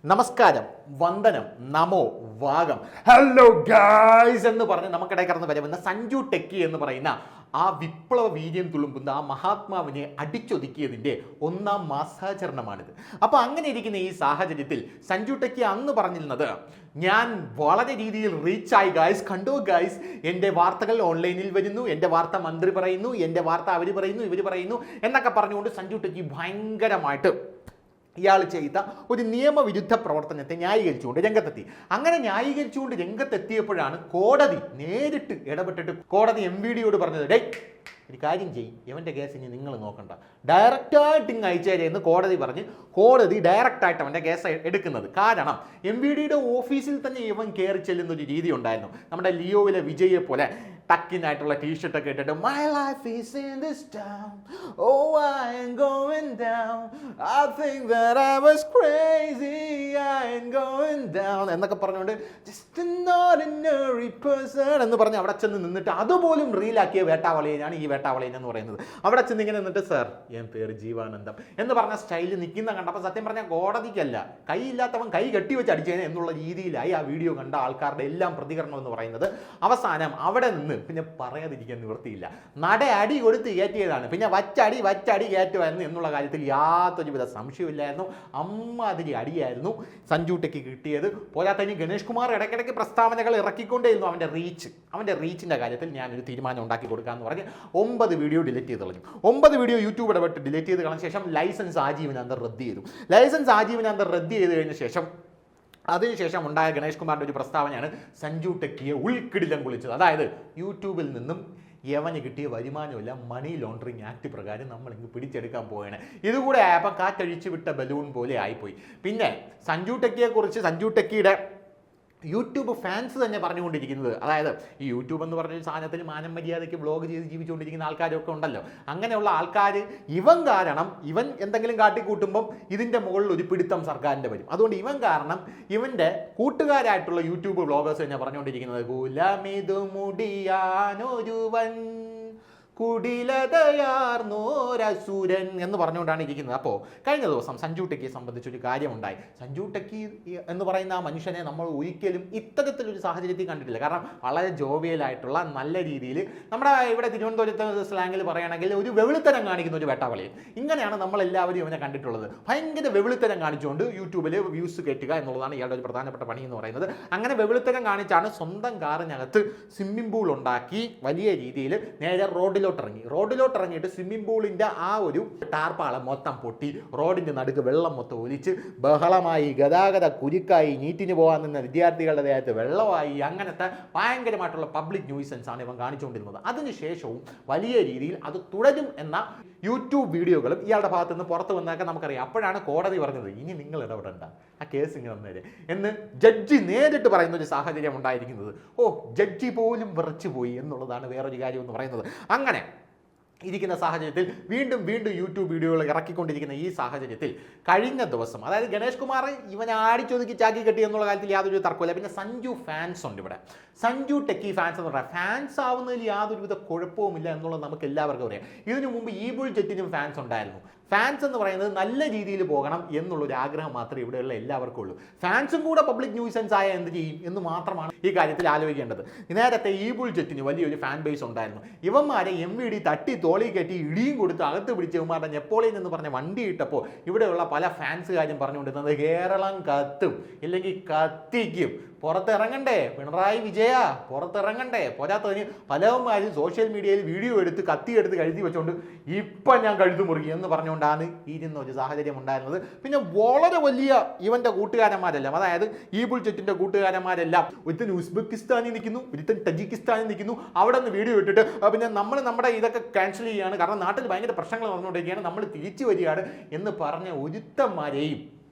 നമസ്കാരം, വന്ദനം, നമോ, വാഗം, hello guys എന്ന് പറഞ്ഞ് നമുക്കിടയിൽ കടന്ന് വരുന്ന സഞ്ജു ടെക്കി എന്ന് പറയുന്ന ആ വിപ്ലവ വീര്യം തുളുമ്പുന്ന ആ മഹാത്മാവിനെ അടിച്ചൊതുക്കിയതിൻ്റെ ഒന്നാം മാസാചരണമാണിത്. അപ്പോൾ അങ്ങനെ ഇരിക്കുന്ന ഈ സാഹചര്യത്തിൽ സഞ്ജു ടെക്കി അന്ന് പറഞ്ഞിരുന്നത്, ഞാൻ വളരെ രീതിയിൽ റീച്ചായി ഗായ്സ്, കണ്ടോ ഗായ്സ്, എൻ്റെ വാർത്തകൾ ഓൺലൈനിൽ വരുന്നു, എൻ്റെ വാർത്ത മന്ത്രി പറയുന്നു, എൻ്റെ വാർത്ത അവർ പറയുന്നു, ഇവർ പറയുന്നു എന്നൊക്കെ പറഞ്ഞുകൊണ്ട് സഞ്ജു ടെക്കി ഭയങ്കരമായിട്ട് ഇയാൾ ചെയ്ത ഒരു നിയമവിരുദ്ധ പ്രവർത്തനത്തെ ന്യായീകരിച്ചുകൊണ്ട് രംഗത്തെത്തി. അങ്ങനെ ന്യായീകരിച്ചുകൊണ്ട് രംഗത്തെത്തിയപ്പോഴാണ് കോടതി നേരിട്ട് ഇടപെട്ടിട്ട് കോടതി MVD പറഞ്ഞത്, ഡേ ഒരു കാര്യം ചെയ്യും, ഇവൻ്റെ കേസ് ഇനി നിങ്ങൾ നോക്കണ്ട, ഡയറക്റ്റായിട്ട് ഇങ്ങ് അയച്ചേരെന്ന് കോടതി പറഞ്ഞ് കോടതി ഡയറക്റ്റായിട്ട് അവൻ്റെ കേസ് എടുക്കുന്നത്. കാരണം MVD ഓഫീസിൽ തന്നെ ഇവൻ കയറി ചെല്ലുന്ന ഒരു രീതി ഉണ്ടായിരുന്നു. നമ്മുടെ ലിയോയിലെ വിജയെ പോലെ ടക്കിനായിട്ടുള്ള ടീഷർട്ടൊക്കെ ഇട്ടിട്ട് my life is in this town, oh I am going down, I think that I was crazy, I am going down എന്നൊക്കെ പറഞ്ഞുകൊണ്ട് ജസ്റ്റ് an ordinary person എന്ന് പറഞ്ഞ് അവിടെ ചെന്ന് നിന്നിട്ട് അതുപോലും റീലാക്കിയ വേട്ടാവളിയനാണ് ഈ വേട്ടാവളിയൻ എന്ന് പറയുന്നത്. അവിടെ ചെന്ന് ഇങ്ങനെ നിന്നിട്ട്, സർ എൻ പേര് ജീവാനന്ദം എന്ന് പറഞ്ഞ സ്റ്റൈലിൽ നിൽക്കുന്ന കണ്ടപ്പോൾ സത്യം പറഞ്ഞാൽ കോടതിക്കല്ല, കൈയില്ലാത്തവൻ കൈ കെട്ടിവെച്ച് അടിച്ചേനെ എന്നുള്ള രീതിയിലായി ആ വീഡിയോ കണ്ട ആൾക്കാരുടെ എല്ലാം പ്രതികരണം എന്ന് പറയുന്നത്. അവസാനം അവിടെ നിന്ന് പിന്നെ പറയാതിരിക്കാൻ നിവൃത്തിയില്ല, അടി കൊടുത്ത് കയറ്റിയതാണ്, പിന്നെ വച്ചടി കയറ്റുമായിരുന്നു എന്നുള്ള കാര്യത്തിൽ യാതൊരുവിധ സംശയമില്ലായിരുന്നു. അമ്മാതിരി അടിയായിരുന്നു സഞ്ജു ടെക്കി കിട്ടിയത്. പോരാത്തതിന് ഗണേഷ് കുമാർ ഇടയ്ക്കിടയ്ക്ക് പ്രസ്താവനകൾ ഇറക്കിക്കൊണ്ടേയിരുന്നു. അവൻ്റെ റീച്ചിൻ്റെ കാര്യത്തിൽ ഞാനൊരു തീരുമാനം ഉണ്ടാക്കി കൊടുക്കാമെന്ന് പറഞ്ഞ് 9 വീഡിയോ ഡിലീറ്റ് ചെയ്ത് കളഞ്ഞു. 9 വീഡിയോ യൂട്യൂബ് ഇടപെട്ട് ഡിലീറ്റ് ചെയ്ത് കളഞ്ഞ ശേഷം ലൈസൻസ് ആജീവനാന്തം റദ്ദ് ചെയ്തു. ലൈസൻസ് ആജീവനാന്തം റദ്ദ് ചെയ്ത് കഴിഞ്ഞ ശേഷം അതിനുശേഷം ഉണ്ടായ ഗണേഷ് കുമാറിൻ്റെ ഒരു പ്രസ്താവനയാണ് സഞ്ജു ടെക്കിയെ ഉൾക്കിടിലം കുളിച്ചത്. അതായത് യൂട്യൂബിൽ നിന്നും യവന് കിട്ടിയ വരുമാനമില്ല, മണി ലോണ്ടറിങ് ആക്ട് പ്രകാരം നമ്മളിങ്ങ് പിടിച്ചെടുക്കാൻ പോവുകയാണ്. ഇതുകൂടെ ആയപ്പോൾ കാറ്റഴിച്ചു വിട്ട ബലൂൺ പോലെ ആയിപ്പോയി. പിന്നെ സഞ്ജു ടെക്കിയെക്കുറിച്ച് സഞ്ജു ടെക്കിയുടെ യൂട്യൂബ് ഫാൻസ് തന്നെ പറഞ്ഞുകൊണ്ടിരിക്കുന്നത്, അതായത് ഈ യൂട്യൂബ് എന്ന് പറഞ്ഞൊരു സാധനത്തിൽ മാനം മര്യാദയ്ക്ക് വ്ളോഗ് ചെയ്ത് ജീവിച്ചുകൊണ്ടിരിക്കുന്ന ആൾക്കാരൊക്കെ ഉണ്ടല്ലോ, അങ്ങനെയുള്ള ആൾക്കാർ ഇവൻ കാരണം ഇവൻ എന്തെങ്കിലും കാട്ടിക്കൂട്ടുമ്പം ഇതിൻ്റെ മുകളിൽ ഒരു പിടുത്തം സർക്കാരിൻ്റെ വരും. അതുകൊണ്ട് ഇവൻ കാരണം ഇവൻ്റെ കൂട്ടുകാരായിട്ടുള്ള യൂട്യൂബ് വ്ളോഗേഴ്സ് തന്നെ പറഞ്ഞുകൊണ്ടിരിക്കുന്നത്, കുലമിതു മുടിയാനൊരുവൻ കുടിലതയാർന്നോരസുരൻ എന്ന് പറഞ്ഞുകൊണ്ടാണ് ഇരിക്കുന്നത്. അപ്പോൾ കഴിഞ്ഞ ദിവസം സഞ്ജു ടെക്കിയെ സംബന്ധിച്ചൊരു കാര്യമുണ്ടായി. സഞ്ജു ടെക്കി എന്ന് പറയുന്ന ആ മനുഷ്യനെ നമ്മൾ ഒരിക്കലും ഇത്തരത്തിലൊരു സാഹചര്യത്തിൽ കണ്ടിട്ടില്ല. കാരണം വളരെ ജോവിയലായിട്ടുള്ള നല്ല രീതിയിൽ നമ്മുടെ ഇവിടെ തിരുവനന്തപുരത്ത് സ്ലാങ്ങിൽ പറയുകയാണെങ്കിൽ ഒരു വെവിളിത്തരം കാണിക്കുന്ന ഒരു വേട്ടാവളിയൻ, ഇങ്ങനെയാണ് നമ്മളെല്ലാവരും ഇവനെ കണ്ടിട്ടുള്ളത്. ഭയങ്കര വെവിളിത്തരം കാണിച്ചുകൊണ്ട് യൂട്യൂബിൽ വ്യൂസ് കയറ്റുക എന്നുള്ളതാണ് ഇയാളുടെ ഒരു പ്രധാനപ്പെട്ട പണി എന്ന് പറയുന്നത്. അങ്ങനെ വെവിളിത്തരം കാണിച്ചാണ് സ്വന്തം കാറിനകത്ത് സ്വിമ്മിംഗ് പൂൾ ഉണ്ടാക്കി വലിയ രീതിയിൽ നേരെ റോഡിലോട്ടിറങ്ങിയിട്ട് സ്വിമ്മിംഗ് പൂളിൻ്റെ ആ ഒരു ടാർപ്പാളം മൊത്തം പൊട്ടി റോഡിൻ്റെ നടുക്ക് വെള്ളം മൊത്തം ഒലിച്ച് ബഹളമായി, ഗതാഗത കുരുക്കായി, നീറ്റിന് പോകാൻ നിന്ന വിദ്യാർത്ഥികളുടെ ദേഹത്ത് വെള്ളമായി, അങ്ങനത്തെ ഭയങ്കരമായിട്ടുള്ള പബ്ലിക് ന്യൂസൻസ് ആണ് ഇവൻ കാണിച്ചുകൊണ്ടിരുന്നത്. അതിനുശേഷവും വലിയ രീതിയിൽ അത് തുടരും എന്ന യൂട്യൂബ് വീഡിയോകളും ഇയാളുടെ ഭാഗത്ത് നിന്ന് പുറത്ത് വന്നതൊക്കെ നമുക്കറിയാം. അപ്പോഴാണ് കോടതി പറഞ്ഞത്, ഇനി നിങ്ങൾ ഇടപെടണ്ട, ആ കേസ് ഇങ്ങനെ വന്നേരെ എന്ന് ജഡ്ജി നേരിട്ട് പറയുന്ന ഒരു സാഹചര്യം ഉണ്ടായിരിക്കുന്നത്. ജഡ്ജി പോലും വിറച്ചു പോയി എന്നുള്ളതാണ് വേറൊരു കാര്യം എന്ന് പറയുന്നത്. അങ്ങനെ ഇരിക്കുന്ന സാഹചര്യത്തിൽ വീണ്ടും യൂട്യൂബ് വീഡിയോകൾ ഇറക്കിക്കൊണ്ടിരിക്കുന്ന ഈ സാഹചര്യത്തിൽ കഴിഞ്ഞ ദിവസം, അതായത് ഗണേഷ് കുമാർ ഇവനെ ആടിച്ചൊതുക്കി ചാക്കി കെട്ടി എന്നുള്ള കാര്യത്തിൽ യാതൊരു തർക്കമില്ല. പിന്നെ സഞ്ജു ഫാൻസ് ഉണ്ട് ഇവിടെ, സഞ്ജു ടെക്കി ഫാൻസ് എന്ന് പറയാം. ഫാൻസ് ആവുന്നതിൽ യാതൊരുവിധ കുഴപ്പവുമില്ല എന്നുള്ളത് നമുക്ക് എല്ലാവർക്കും അറിയാം. ഇതിനു മുമ്പ് ഈ ബുൾജെറ്റിനും ഫാൻസ് ഉണ്ടായിരുന്നു. ഫാൻസ് എന്ന് പറയുന്നത് നല്ല രീതിയിൽ പോകണം എന്നുള്ളൊരു ആഗ്രഹം മാത്രമേ ഇവിടെയുള്ള എല്ലാവർക്കും ഉള്ളൂ. ഫാൻസും കൂടെ പബ്ലിക് ന്യൂസൻസ് ആയ എന്ത് ചെയ്യും എന്ന് മാത്രമാണ് ഈ കാര്യത്തിൽ ആലോചിക്കേണ്ടത്. നേരത്തെ ഈ ബുൾജെറ്റിന് വലിയൊരു ഫാൻ ബേസ് ഉണ്ടായിരുന്നു. ഇവന്മാരെ MVD തട്ടി തോളി കെട്ടി ഇടിയും കൊടുത്ത് അകത്ത് പിടിച്ച് ഇവന്മാരുടെ നെപ്പോളിയൻ എന്ന് പറഞ്ഞ വണ്ടി ഇട്ടപ്പോൾ ഇവിടെയുള്ള പല ഫാൻസുകാരും പറഞ്ഞുകൊണ്ടിരുന്നത് കേരളം കത്തും, ഇല്ലെങ്കിൽ കത്തിക്കും, പുറത്തിറങ്ങണ്ടേ പിണറായി വിജയ, പുറത്തിറങ്ങണ്ടേ. പോരാത്തതിന് പലവന്മാരും സോഷ്യൽ മീഡിയയിൽ വീഡിയോ എടുത്ത് കത്തിയെടുത്ത് കഴുതി വെച്ചുകൊണ്ട് ഇപ്പം ഞാൻ കഴുതു മുറുകി എന്ന് പറഞ്ഞുകൊണ്ടാണ് ഇരുന്ന ഒരു സാഹചര്യം ഉണ്ടായിരുന്നത്. പിന്നെ വളരെ വലിയ ഇവൻ്റെ കൂട്ടുകാരന്മാരെല്ലാം, അതായത് ഈ ബുൾജെറ്റിൻ്റെ കൂട്ടുകാരന്മാരെല്ലാം ഒരുത്തൻ ഉസ്ബെക്കിസ്ഥാനിൽ നിൽക്കുന്നു, ഒരുത്തൻ തജിക്കിസ്ഥാനിൽ നിൽക്കുന്നു, അവിടെ നിന്ന് വീഡിയോ ഇട്ടിട്ട് പിന്നെ നമ്മുടെ ഇതൊക്കെ ക്യാൻസൽ ചെയ്യുകയാണ്, കാരണം നാട്ടിൽ ഭയങ്കര പ്രശ്നങ്ങൾ നടന്നുകൊണ്ടിരിക്കുകയാണ്, നമ്മൾ തിരിച്ചു വരികയാണ് എന്ന് പറഞ്ഞ ഒരുത്തന്മാരെയും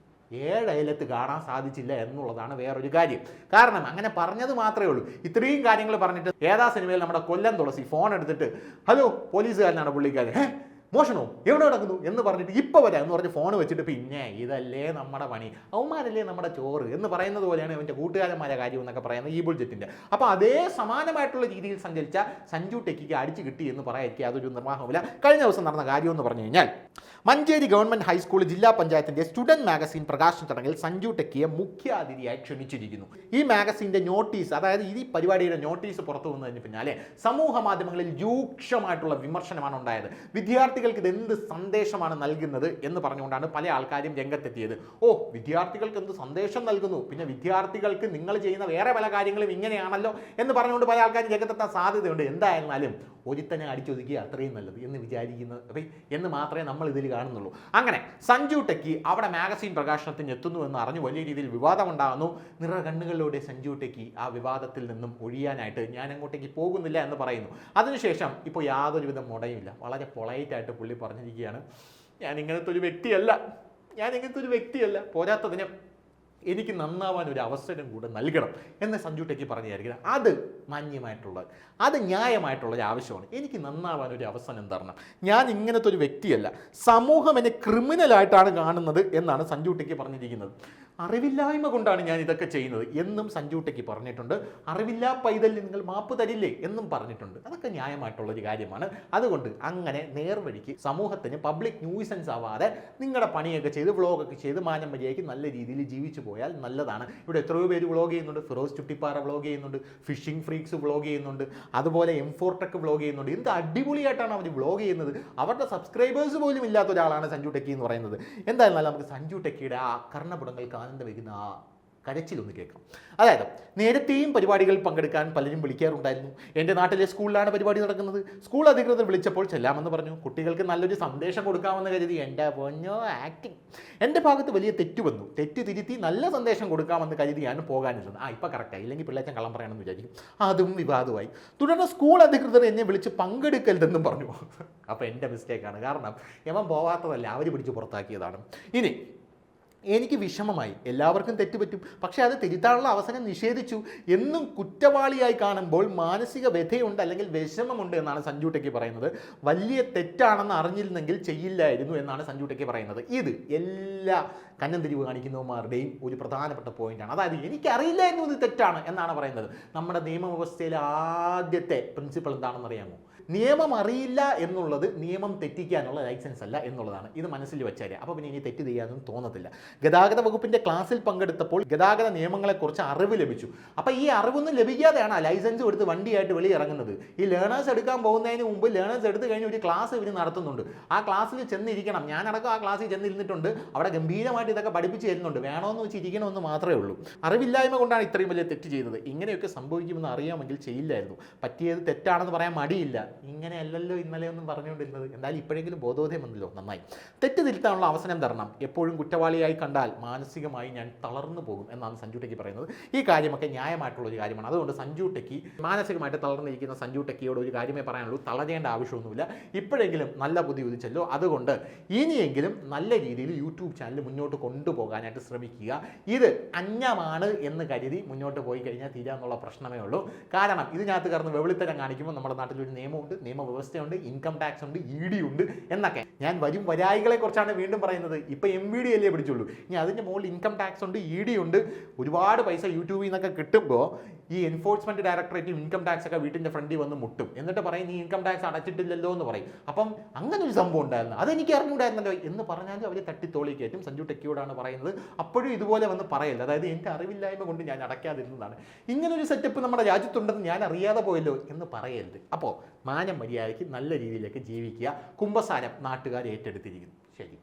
7 അയലത്ത് കാണാൻ സാധിച്ചില്ല എന്നുള്ളതാണ് വേറൊരു കാര്യം. കാരണം അങ്ങനെ പറഞ്ഞത് മാത്രമേ ഉള്ളൂ. ഇത്രയും കാര്യങ്ങൾ പറഞ്ഞിട്ട് ഏതാ സിനിമയിൽ നമ്മുടെ കൊല്ലം തുളസി ഫോൺ എടുത്തിട്ട്, ഹലോ പോലീസുകാരനാണ് പുള്ളിക്കാരൻ, മോഷണോ എവിടെ നടക്കുന്നു എന്ന് പറഞ്ഞിട്ട് ഇപ്പോൾ വരാം എന്ന് പറഞ്ഞ് ഫോൺ വെച്ചിട്ട് പിന്നെ ഇതല്ലേ നമ്മുടെ പണി, അവന്മാരല്ലേ നമ്മുടെ ചോറ് എന്ന് പറയുന്നത് പോലെയാണ് ഇവൻ്റെ കൂട്ടുകാരന്മാരെ കാര്യം എന്നൊക്കെ പറയുന്നത് ഈ ബുൾജെറ്റിൻ്റെ. അപ്പോൾ അതേ സമാനമായിട്ടുള്ള രീതിയിൽ സഞ്ചരിച്ച സഞ്ജു ടെക്കിക്ക് അടിച്ചു കിട്ടി എന്ന് പറയാതിരിക്കുക അതൊരു നിർവാഹമില്ല. കഴിഞ്ഞ ദിവസം നടന്ന കാര്യം എന്ന് പറഞ്ഞു കഴിഞ്ഞാൽ മഞ്ചേരി ഗവൺമെൻറ് ഹൈസ്കൂൾ ജില്ലാ പഞ്ചായത്തിൻ്റെ സ്റ്റുഡൻറ് മാഗസിൻ പ്രകാശന ചടങ്ങിൽ സഞ്ജു ടെക്കിയെ മുഖ്യാതിഥിയായി ക്ഷണിച്ചിരിക്കുന്നു. ഈ മാഗസിൻ്റെ നോട്ടീസ്, അതായത് ഈ പരിപാടിയുടെ നോട്ടീസ് പുറത്തു വന്നതിന് പിന്നാലെ സമൂഹ മാധ്യമങ്ങളിൽ രൂക്ഷമായിട്ടുള്ള വിമർശനമാണ് ഉണ്ടായത്. വിദ്യാർത്ഥികൾക്ക് ഇത് എന്ത് സന്ദേശമാണ് നൽകുന്നത് എന്ന് പറഞ്ഞുകൊണ്ടാണ് പല ആൾക്കാരും രംഗത്തെത്തിയത്. വിദ്യാർത്ഥികൾക്ക് എന്ത് സന്ദേശം നൽകുന്നു, പിന്നെ വിദ്യാർത്ഥികൾക്ക് നിങ്ങൾ ചെയ്യുന്ന വേറെ പല കാര്യങ്ങളും ഇങ്ങനെയാണല്ലോ എന്ന് പറഞ്ഞുകൊണ്ട് പല ആൾക്കാരും രംഗത്തെത്താൻ സാധ്യതയുണ്ട്. എന്തായിരുന്നാലും ഒരുത്തനെ അടിച്ചൊതുക്കി അത്രയും നല്ലത് എന്ന് വിചാരിക്കുന്നത് എന്ന് മാത്രമേ നമ്മൾ ഇതിൽ കാണുന്നുള്ളൂ. അങ്ങനെ സഞ്ജു ടെക്കി അവിടെ മാഗസിൻ പ്രകാശനത്തിന് എത്തുന്നു എന്ന് അറിഞ്ഞ് വലിയ രീതിയിൽ വിവാദമുണ്ടാകുന്നു. നിറ കണ്ണുകളിലൂടെ സഞ്ജു ടെക്കി ആ വിവാദത്തിൽ നിന്നും ഒഴിയാനായിട്ട് ഞാൻ അങ്ങോട്ടേക്ക് പോകുന്നില്ല എന്ന് പറയുന്നു. അതിനുശേഷം ഇപ്പോൾ യാതൊരുവിധ മുടയുമില്ല, വളരെ പൊളൈറ്റായിട്ട് പുള്ളി പറഞ്ഞിരിക്കുകയാണ്, ഞാൻ ഇങ്ങനത്തെ ഒരു വ്യക്തിയല്ല, പോരാത്തതിന് എനിക്ക് നന്നാവാൻ ഒരു അവസരം കൂടെ നൽകണം എന്ന് സഞ്ജു ടെക്കി പറഞ്ഞായിരിക്കണം. അത് മാന്യമായിട്ടുള്ളത്, അത് ന്യായമായിട്ടുള്ളൊരു ആവശ്യമാണ്. എനിക്ക് നന്നാവാൻ ഒരു അവസരം തരണം, ഞാൻ ഇങ്ങനത്തെ ഒരു വ്യക്തിയല്ല, സമൂഹം എന്നെ ക്രിമിനലായിട്ടാണ് കാണുന്നത് എന്നാണ് സഞ്ജു ടെക്കി പറഞ്ഞിരിക്കുന്നത്. അറിവില്ലായ്മ കൊണ്ടാണ് ഞാൻ ഇതൊക്കെ ചെയ്യുന്നത് എന്നും സഞ്ജു ടെക്കി പറഞ്ഞിട്ടുണ്ട്. അറിവില്ലാ പൈതലിന് നിങ്ങൾ മാപ്പ് തരില്ലേ എന്നും പറഞ്ഞിട്ടുണ്ട്. അതൊക്കെ ന്യായമായിട്ടുള്ളൊരു കാര്യമാണ്. അതുകൊണ്ട് അങ്ങനെ നേർവഴിക്ക് സമൂഹത്തിന് പബ്ലിക് ന്യൂസൻസ് ആവാതെ നിങ്ങളുടെ പണിയൊക്കെ ചെയ്ത് വ്ളോഗൊക്കെ ചെയ്ത് മാനം മര്യാദയ്ക്ക് നല്ല രീതിയിൽ ജീവിച്ചു പോയാൽ നല്ലതാണ്. ഇവിടെ എത്രയോ പേര് വ്ളോഗ് ചെയ്യുന്നുണ്ട്. ഫിറോസ് ചുട്ടിപ്പാറ വ്ളോഗ് ചെയ്യുന്നുണ്ട്, ഫിഷിംഗ് ഫ്രീക്സ് വ്ളോഗ് ചെയ്യുന്നുണ്ട്, അതുപോലെ M4 ടെക് വ്ളോഗ് ചെയ്യുന്നുണ്ട്. എന്ത് അടിപൊളിയായിട്ടാണ് അവർ വ്ളോഗ് ചെയ്യുന്നത്. അവരുടെ സബ്സ്ക്രൈബേഴ്സ് പോലും ഇല്ലാത്ത ഒരാളാണ് സഞ്ജു ടെക്കി എന്ന് പറയുന്നത്. എന്തായാലും നമുക്ക് സഞ്ജു ടെക്കിയുടെ ആ കർണപുടങ്ങൾക്ക് ആനന്ദം വയ്ക്കുന്ന ആ കരച്ചിലൊന്ന് കേൾക്കാം. അതായത് നേരത്തെയും പരിപാടികളിൽ പങ്കെടുക്കാൻ പലരും വിളിക്കാറുണ്ടായിരുന്നു. എൻ്റെ നാട്ടിലെ സ്കൂളിലാണ് പരിപാടി നടക്കുന്നത്, സ്കൂൾ അധികൃതർ വിളിച്ചപ്പോൾ ചെല്ലാമെന്ന് പറഞ്ഞു. കുട്ടികൾക്ക് നല്ലൊരു സന്ദേശം കൊടുക്കാമെന്ന് കരുതി എൻ്റെ പൊന്നോ ആക്ടിങ്. എൻ്റെ ഭാഗത്ത് വലിയ തെറ്റ് വന്നു, തെറ്റ് തിരുത്തി നല്ല സന്ദേശം കൊടുക്കാമെന്ന് കരുതിയാണ് പോകാനിരുന്നത്. ഇപ്പം കറക്റ്റായി, ഇല്ലെങ്കിൽ പിള്ളേച്ചൻ കള്ളം പറയണമെന്ന് വിചാരിക്കും. അതും വിവാദമായി. തുടർന്ന് സ്കൂൾ അധികൃതർ എന്നെ വിളിച്ച് പങ്കെടുക്കരുതെന്നും പറഞ്ഞു. അപ്പോൾ എൻ്റെ മിസ്റ്റേക്കാണ്, കാരണം യമൻ പോവാത്തതല്ല, അവർ പിടിച്ച് പുറത്താക്കിയതാണ്. ഇനി എനിക്ക് വിഷമമായി, എല്ലാവർക്കും തെറ്റുപറ്റും, പക്ഷേ അത് തിരുത്താനുള്ള അവസരം നിഷേധിച്ചു എന്നും കുറ്റവാളിയായി കാണുമ്പോൾ മാനസിക വ്യഥയുണ്ട് അല്ലെങ്കിൽ വിഷമമുണ്ട് എന്നാണ് സഞ്ജു ടെക്കി പറയുന്നത്. വലിയ തെറ്റാണെന്ന് അറിഞ്ഞിരുന്നെങ്കിൽ ചെയ്യില്ലായിരുന്നു എന്നാണ് സഞ്ജു ടെക്കി പറയുന്നത്. ഇത് എല്ലാ കന്നന്തിരിവ് കാണിക്കുന്നവന്മാരുടെയും ഒരു പ്രധാനപ്പെട്ട പോയിന്റാണ്. അതായത് എനിക്കറിയില്ലായിരുന്നു ഇത് തെറ്റാണ് എന്നാണ് പറയുന്നത്. നമ്മുടെ നിയമവ്യവസ്ഥയിലെ ആദ്യത്തെ പ്രിൻസിപ്പൾ എന്താണെന്ന് അറിയാമോ? നിയമം അറിയില്ല എന്നുള്ളത് നിയമം തെറ്റിക്കാനുള്ള ലൈസൻസ് അല്ല എന്നുള്ളതാണ്. ഇത് മനസ്സിൽ വെച്ചാൽ അപ്പോൾ പിന്നെ ഇനി തെറ്റ് ചെയ്യാനൊന്നും തോന്നത്തില്ല. ഗതാഗത വകുപ്പിൻ്റെ ക്ലാസ്സിൽ പങ്കെടുത്തപ്പോൾ ഗതാഗത നിയമങ്ങളെക്കുറിച്ച് അറിവ് ലഭിച്ചു. അപ്പോൾ ഈ അറിവൊന്നും ലഭിക്കാതെയാണ് ലൈസൻസ് എടുത്ത് വണ്ടിയായിട്ട് വെളി ഇറങ്ങുന്നത്. ഈ ലേണേഴ്സ് എടുക്കാൻ പോകുന്നതിന് മുമ്പ് ലേണേഴ്സ് എടുത്ത് കഴിഞ്ഞ് ഒരു ക്ലാസ് ഇവർ നടത്തുന്നുണ്ട്. ആ ക്ലാസ്സിൽ ചെന്നിരിക്കണം. ഞാനടക്കം ആ ക്ലാസ്സിൽ ചെന്നിരുന്നിട്ടുണ്ട്. അവിടെ ഗംഭീരമായിട്ട് ഇതൊക്കെ പഠിപ്പിച്ച് തരുന്നുണ്ട്. വേണമെന്ന് വെച്ച് ഇരിക്കണമെന്ന് മാത്രമേ ഉള്ളൂ. അറിവില്ലായ്മ കൊണ്ടാണ് ഇത്രയും വലിയ തെറ്റ് ചെയ്തത്. ഇങ്ങനെയൊക്കെ സംഭവിക്കുമെന്ന് അറിയാമെങ്കിൽ ചെയ്യില്ലായിരുന്നു. പറ്റിയത് തെറ്റാണെന്ന് പറയാൻ മടിയില്ല. ഇങ്ങനെയല്ലല്ലോ ഇന്നലെ ഒന്നും പറഞ്ഞുകൊണ്ടിരുന്നത്. എന്തായാലും ഇപ്പോഴെങ്കിലും ബോധോദയം വന്നല്ലോ, നന്നായി. തെറ്റ് തിരുത്താനുള്ള അവസരം തരണം. എപ്പോഴും കുറ്റവാളിയായി കണ്ടാൽ മാനസികമായി ഞാൻ തളർന്നു പോകും എന്നാണ് സഞ്ജു ടെക്കി പറയുന്നത്. ഈ കാര്യമൊക്കെ ന്യായമായിട്ടുള്ളൊരു കാര്യമാണ്. അതുകൊണ്ട് സഞ്ജു ടെക്കി മാനസികമായിട്ട് തളർന്നിരിക്കുന്ന സഞ്ജു ടെക്കിയോട് ഒരു കാര്യമേ പറയാനുള്ളൂ, തളരേണ്ട ആവശ്യമൊന്നുമില്ല. ഇപ്പോഴെങ്കിലും നല്ല ബുദ്ധി ഉദിച്ചല്ലോ. അതുകൊണ്ട് ഇനിയെങ്കിലും നല്ല രീതിയിൽ യൂട്യൂബ് ചാനൽ മുന്നോട്ട് കൊണ്ടുപോകാനായിട്ട് ശ്രമിക്കുക. ഇത് അന്യമാണ് എന്ന് കരുതി മുന്നോട്ട് പോയി കഴിഞ്ഞാൽ തീരാന്നുള്ള പ്രശ്നമേ ഉള്ളൂ. കാരണം ഇതിനകത്ത് കടന്ന് വെവിളിത്തരം കാണിക്കുമ്പോൾ നമ്മുടെ നാട്ടിലൊരു നിയമമുണ്ട്, നിയമവ്യവസ്ഥയുണ്ട്, ഇൻകം ടാക്സ് ഉണ്ട്, ED ഉണ്ട് എന്നൊക്കെ. ഞാൻ വരും വരായികളെ കുറിച്ചാണ് വീണ്ടും പറയുന്നത്. ഇപ്പം MVD അല്ലേ പിടിച്ചുള്ളൂ. ഇനി അതിൻ്റെ മുകളിൽ ഇൻകം ടാക്സ് ഉണ്ട്, ED ഉണ്ട്. ഒരുപാട് പൈസ യൂട്യൂബിൽ നിന്നൊക്കെ കിട്ടുമ്പോൾ ഈ എൻഫോഴ്സ്മെന്റ് ഡയറക്ടറേറ്റും ഇൻകം ടാക്സ് ഒക്കെ വീട്ടിൻ്റെ ഫ്രണ്ടിൽ വന്ന് മുട്ടും. എന്നിട്ട് പറയും നീ ഇൻകം ടാക്സ് അടച്ചിട്ടില്ലല്ലോ എന്ന് പറയും. അപ്പം അങ്ങനെ ഒരു സംഭവം ഉണ്ടായിരുന്നു, അതെനിക്ക് അറിഞ്ഞുകൂടായിരുന്നല്ലോ എന്ന് പറഞ്ഞാലും അവർ തട്ടിത്തോളി കയറ്റും. സഞ്ജു ടെക്കിയോടാണ് പറയുന്നത്. അപ്പോഴും ഇതുപോലെ വന്ന് പറയില്ല. അതായത് എൻ്റെ അറിവില്ലായ്മ കൊണ്ട് ഞാൻ അടയ്ക്കാതിരുന്നതാണ്, ഇങ്ങനൊരു സെറ്റപ്പ് നമ്മുടെ രാജ്യത്തുണ്ടെന്ന് ഞാൻ അറിയാതെ പോയല്ലോ എന്ന് പറയരുത്. അപ്പോൾ മാനം മര്യാദയ്ക്ക് നല്ല രീതിയിലേക്ക് ജീവിക്കുക. കുമ്പസാരം നാട്ടുകാർ ഏറ്റെടുത്തിരിക്കുന്നു. ശരി.